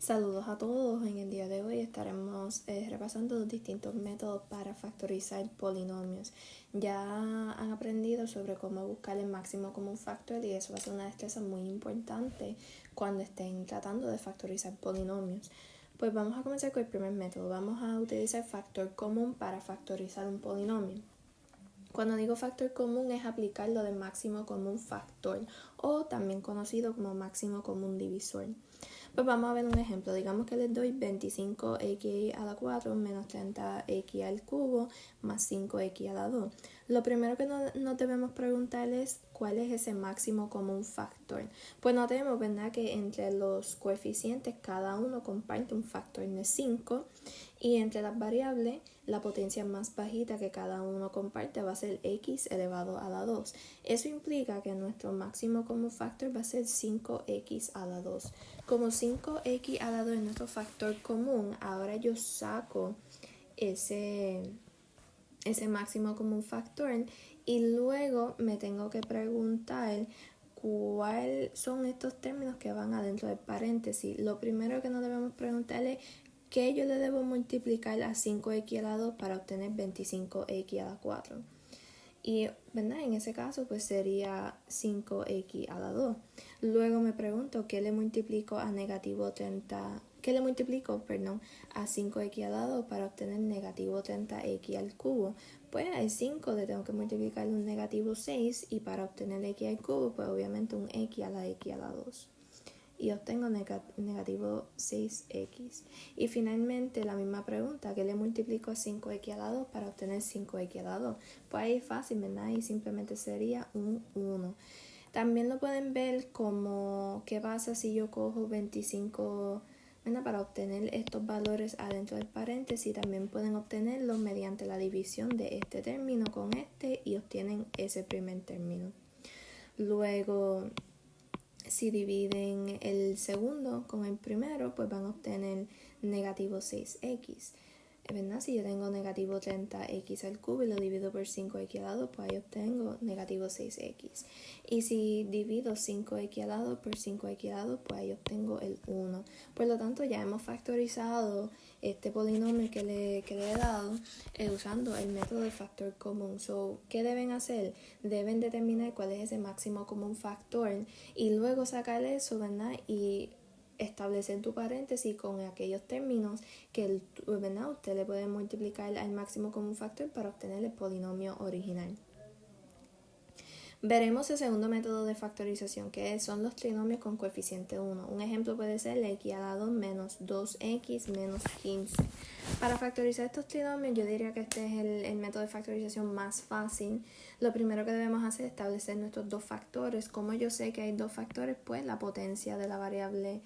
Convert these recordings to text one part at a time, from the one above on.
Saludos a todos, en el día de hoy estaremos repasando los distintos métodos para factorizar polinomios. Ya han aprendido sobre cómo buscar el máximo común factor y eso va a ser una destreza muy importante cuando estén tratando de factorizar polinomios. Pues vamos a comenzar con el primer método. Vamos a utilizar factor común para factorizar un polinomio. Cuando digo factor común es aplicar lo de máximo común factor o también conocido como máximo común divisor. Pues vamos a ver un ejemplo. Digamos que les doy 25x a la 4 menos 30x al cubo más 5x a la 2. Lo primero que nos debemos preguntar es cuál es ese máximo común factor. Pues notemos, ¿verdad?, que entre los coeficientes cada uno comparte un factor de 5 y entre las variables la potencia más bajita que cada uno comparte va a ser x elevado a la 2. Eso implica que nuestro máximo común factor va a ser 5x a la 2. Como 5x a la 2 es nuestro factor común, ahora yo saco ese máximo común factor y luego me tengo que preguntar cuáles son estos términos que van adentro del paréntesis. Lo primero que nos debemos preguntar es ¿qué yo le debo multiplicar a 5x a la 2 para obtener 25x a la 4? Y, ¿verdad?, en ese caso pues sería 5x a la 2. Luego me pregunto ¿qué le multiplico a negativo 30? ¿Qué le multiplico, a 5x a la 2 para obtener negativo 30x al cubo? Pues al 5 le tengo que multiplicar un negativo 6 y para obtener x al cubo pues obviamente un x a la 2. Y obtengo negativo 6x. Y finalmente la misma pregunta, ¿qué le multiplico a 5x a la 2 para obtener 5x a la 2? Pues ahí es fácil, ¿verdad? Y simplemente sería un 1. También lo pueden ver como qué pasa si yo cojo 25, ¿verdad?, para obtener estos valores adentro del paréntesis. También pueden obtenerlos mediante la división de este término con este y obtienen ese primer término. Luego, si dividen el segundo con el primero, pues van a obtener negativo 6x. ¿Verdad? Si yo tengo negativo 30x al cubo y lo divido por 5x al lado, pues ahí obtengo negativo 6x. Y si divido 5x al lado por 5x al lado, pues ahí obtengo el 1. Por lo tanto, ya hemos factorizado este polinomio que le he dado usando el método de factor común. ¿Qué deben hacer? Deben determinar cuál es ese máximo común factor y luego sacar eso, ¿verdad? Y establecer tu paréntesis con aquellos términos que ¿verdad?, usted le puede multiplicar al máximo común factor para obtener el polinomio original. Veremos el segundo método de factorización, que son los trinomios con coeficiente 1. Un ejemplo puede ser x a la 2 menos 2x menos 15. Para factorizar estos trinomios, yo diría que este es el método de factorización más fácil. Lo primero que debemos hacer es establecer nuestros dos factores. Como yo sé que hay dos factores, pues la potencia de la variable,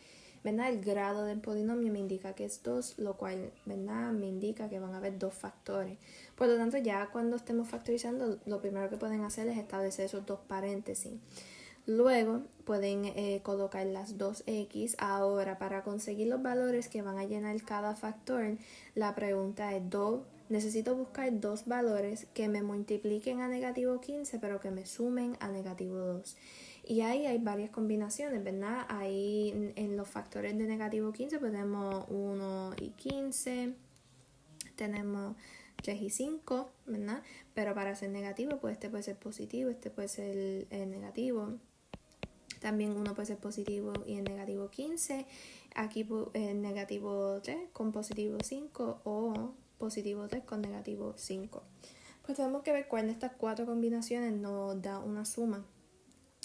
¿verdad?, el grado del polinomio me indica que es 2, lo cual, ¿verdad?, me indica que van a haber dos factores. Por lo tanto, ya cuando estemos factorizando, lo primero que pueden hacer es establecer esos dos paréntesis. Luego pueden colocar las dos x. Ahora, para conseguir los valores que van a llenar cada factor, la pregunta es necesito buscar dos valores que me multipliquen a negativo 15, pero que me sumen a negativo 2. Y ahí hay varias combinaciones, ¿verdad? Ahí en los factores de negativo 15 pues tenemos 1 y 15, tenemos 3 y 5, ¿verdad? Pero para ser negativo, pues este puede ser positivo, este puede ser negativo. También uno puede ser positivo y en negativo 15. Aquí negativo 3 con positivo 5 o positivo 3 con negativo 5. Pues tenemos que ver cuál de estas cuatro combinaciones nos da una suma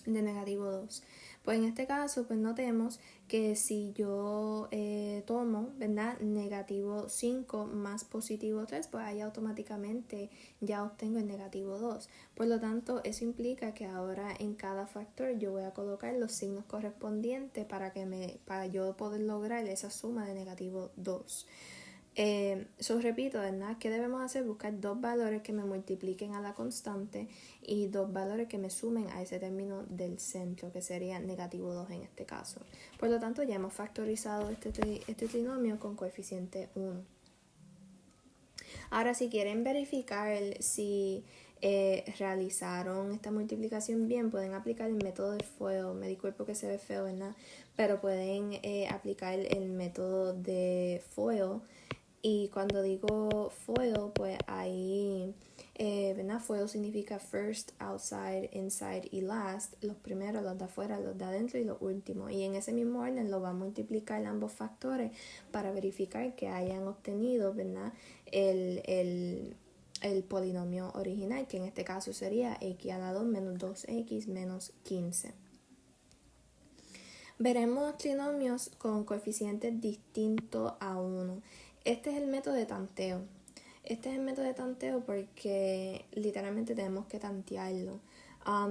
de negativo 2. Pues en este caso, pues notemos que si yo tomo, ¿verdad?, negativo 5 más positivo 3, pues ahí automáticamente ya obtengo el negativo 2. Por lo tanto, eso implica que ahora en cada factor yo voy a colocar los signos correspondientes para yo poder lograr esa suma de negativo 2. Repito, ¿verdad? ¿Qué debemos hacer? Buscar dos valores que me multipliquen a la constante y dos valores que me sumen a ese término del centro, que sería negativo 2 en este caso. Por lo tanto, ya hemos factorizado este trinomio con coeficiente 1. Ahora, si quieren verificar si realizaron esta multiplicación bien, pueden aplicar el método de FOIL. Me disculpo que se ve feo, ¿verdad? Pero pueden aplicar el método de FOIL. Y cuando digo FOIL, pues ahí, ¿verdad? FOIL significa first, outside, inside y last. Los primeros, los de afuera, los de adentro y los últimos. Y en ese mismo orden lo va a multiplicar ambos factores para verificar que hayan obtenido, ¿verdad? El polinomio original, que en este caso sería x a la 2 menos 2x menos 15. Veremos trinomios con coeficientes distintos a 1. Este es el método de tanteo. Este es el método de tanteo porque literalmente tenemos que tantearlo.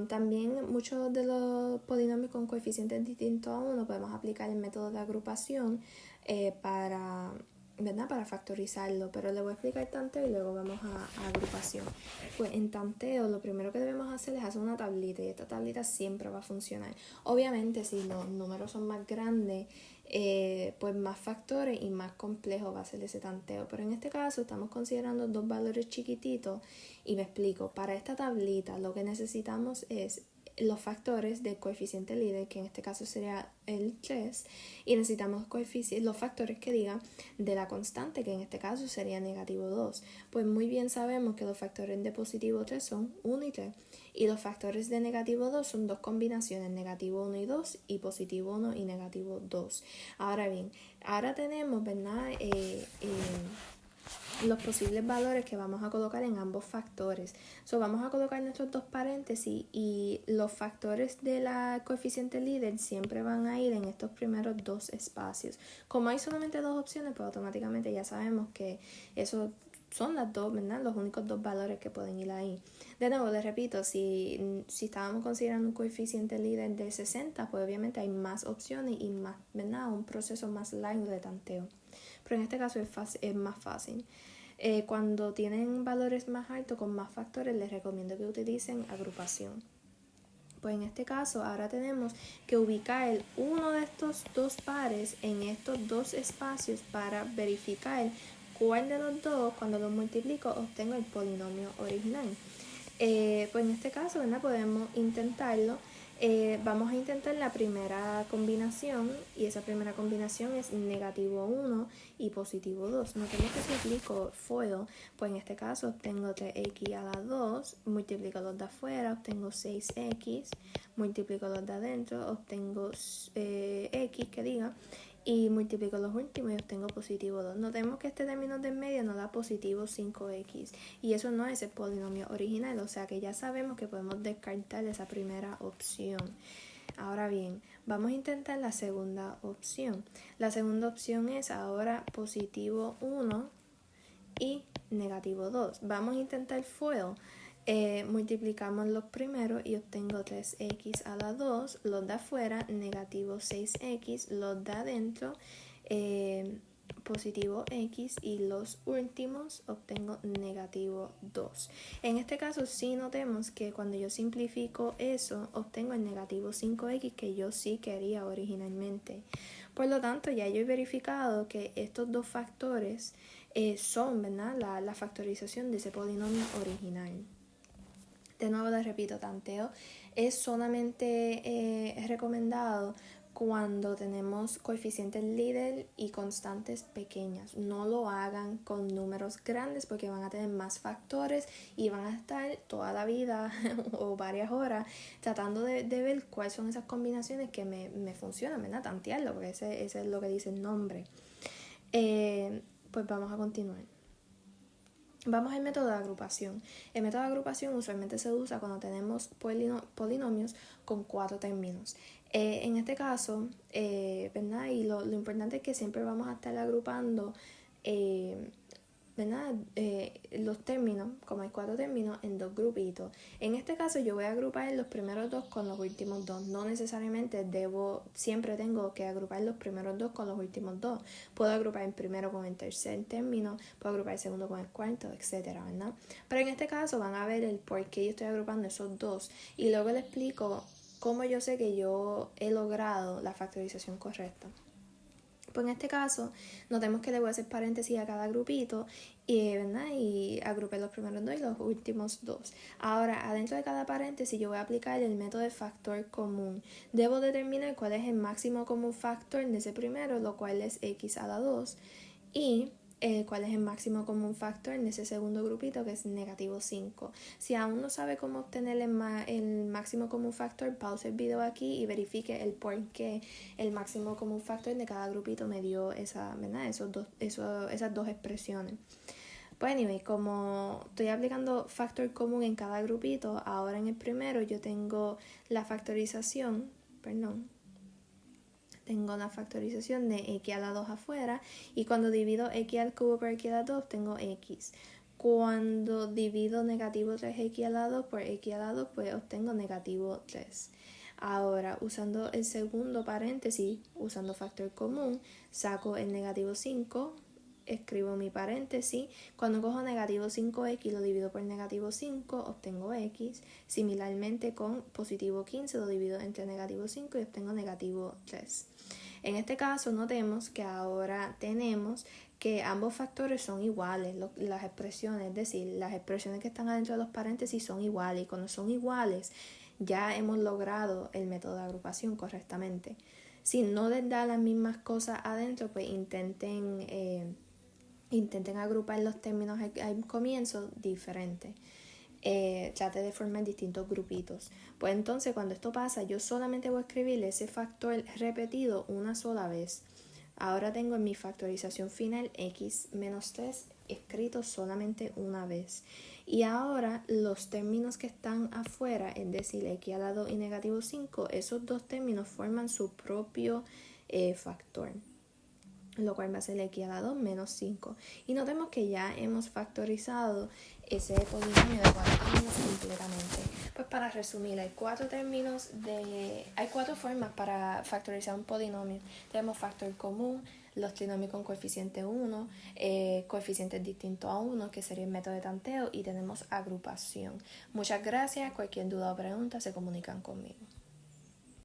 También muchos de los polinomios con coeficientes distintos a 1 podemos aplicar el método de agrupación para, ¿verdad? Para factorizarlo, pero le voy a explicar tanteo y luego vamos a agrupación. Pues en tanteo lo primero que debemos hacer es hacer una tablita y esta tablita siempre va a funcionar. Obviamente si los números son más grandes, pues más factores y más complejo va a ser ese tanteo, pero en este caso estamos considerando dos valores chiquititos y me explico. Para esta tablita lo que necesitamos es los factores del coeficiente líder, que en este caso sería el 3, y necesitamos los factores que digan de la constante, que en este caso sería negativo 2. Pues muy bien sabemos que los factores de positivo 3 son 1 y 3, y los factores de negativo 2 son dos combinaciones, negativo 1 y 2 y positivo 1 y negativo 2. Ahora bien, ahora tenemos, ¿verdad? Los posibles valores que vamos a colocar en ambos factores. Vamos a colocar nuestros dos paréntesis y los factores de la coeficiente líder siempre van a ir en estos primeros dos espacios. Como hay solamente dos opciones, pues automáticamente ya sabemos que eso son las dos, ¿verdad? Los únicos dos valores que pueden ir ahí. De nuevo, les repito, si estábamos considerando un coeficiente líder de 60, pues obviamente hay más opciones y más, ¿verdad? Un proceso más largo de tanteo. Pero en este caso es más fácil. Cuando tienen valores más altos con más factores, les recomiendo que utilicen agrupación. Pues en este caso ahora tenemos que ubicar uno de estos dos pares en estos dos espacios para verificar cuál de los dos, cuando los multiplico, obtengo el polinomio original. Pues en este caso, ¿verdad? Podemos intentarlo. Vamos a intentar la primera combinación y esa primera combinación es negativo 1 y positivo 2. Notemos que si aplico FOIL, pues en este caso obtengo 3x a la 2, multiplico los de afuera, obtengo 6x, multiplico los de adentro, obtengo x que diga, y multiplico los últimos y obtengo positivo 2. Notemos que este término de en medio nos da positivo 5x y eso no es el polinomio original, o sea que ya sabemos que podemos descartar esa primera opción. Ahora bien, vamos a intentar la segunda opción. La segunda opción es ahora positivo 1 y negativo 2. Vamos a intentar FOIL. Multiplicamos los primeros y obtengo 3x a la 2, los de afuera, negativo 6x, los de adentro, positivo x y los últimos obtengo negativo 2. En este caso sí notemos que cuando yo simplifico eso, obtengo el negativo 5x que yo sí quería originalmente. Por lo tanto, ya yo he verificado que estos dos factores son, ¿verdad? La factorización de ese polinomio original. De nuevo les repito, tanteo es solamente recomendado cuando tenemos coeficientes líder y constantes pequeñas. No lo hagan con números grandes porque van a tener más factores y van a estar toda la vida o varias horas tratando de ver cuáles son esas combinaciones que me funcionan, ¿verdad? Tantearlo, porque ese es lo que dice el nombre. Pues vamos a continuar. Vamos al método de agrupación. El método de agrupación usualmente se usa cuando tenemos polinomios con 4 términos. En este caso, ¿verdad? Y lo importante es que siempre vamos a estar agrupando, ¿verdad? Los términos, como hay 4 términos, en 2 grupitos. En este caso yo voy a agrupar los primeros 2 con los últimos 2. No necesariamente siempre tengo que agrupar los primeros 2 con los últimos 2. Puedo agrupar el primero con el tercer término, puedo agrupar el segundo con el cuarto, etcétera, ¿verdad? Pero en este caso van a ver el por qué yo estoy agrupando esos 2 y luego les explico cómo yo sé que yo he logrado la factorización correcta. Pues en este caso, notemos que le voy a hacer paréntesis a cada grupito ¿verdad? Y agrupé los primeros dos y los últimos dos. Ahora, adentro de cada paréntesis, yo voy a aplicar el método de factor común. Debo determinar cuál es el máximo común factor de ese primero, lo cual es x a la 2. Y cuál es el máximo común factor en ese segundo grupito, que es negativo 5. Si aún no sabe cómo obtener el máximo común factor, pause el video aquí y verifique el por qué el máximo común factor de cada grupito me dio esas dos expresiones. Pues anyway, como estoy aplicando factor común en cada grupito, ahora en el primero yo tengo la factorización, tengo la factorización de x a la 2 afuera, y cuando divido x al cubo por x a la 2 obtengo x. Cuando divido negativo 3x a la 2 por x a la 2, pues obtengo negativo 3. Ahora, usando el segundo paréntesis, usando factor común, saco el negativo 5, escribo mi paréntesis. Cuando cojo negativo 5x lo divido por negativo 5, obtengo x. Similarmente con positivo 15 lo divido entre negativo 5 y obtengo negativo 3. En este caso notemos que ahora tenemos que ambos factores son iguales, las expresiones, es decir, las expresiones que están adentro de los paréntesis son iguales, y cuando son iguales ya hemos logrado el método de agrupación correctamente. Si no les da las mismas cosas adentro, pues intenten agrupar los términos al comienzo diferente. Trate de formar distintos grupitos. Pues entonces cuando esto pasa, yo solamente voy a escribir ese factor repetido una sola vez. Ahora tengo en mi factorización final x menos 3 escrito solamente una vez. Y ahora los términos que están afuera, es decir, x a la 2 y negativo 5, esos dos términos forman su propio factor, lo cual va a ser x a la 2 menos 5. Y notemos que ya hemos factorizado ese polinomio de 4 términos completamente. Pues para resumir, hay cuatro formas para factorizar un polinomio. Tenemos factor común, los trinomios con coeficiente 1, coeficientes distintos a 1, que sería el método de tanteo, y tenemos agrupación. Muchas gracias. Cualquier duda o pregunta se comunican conmigo.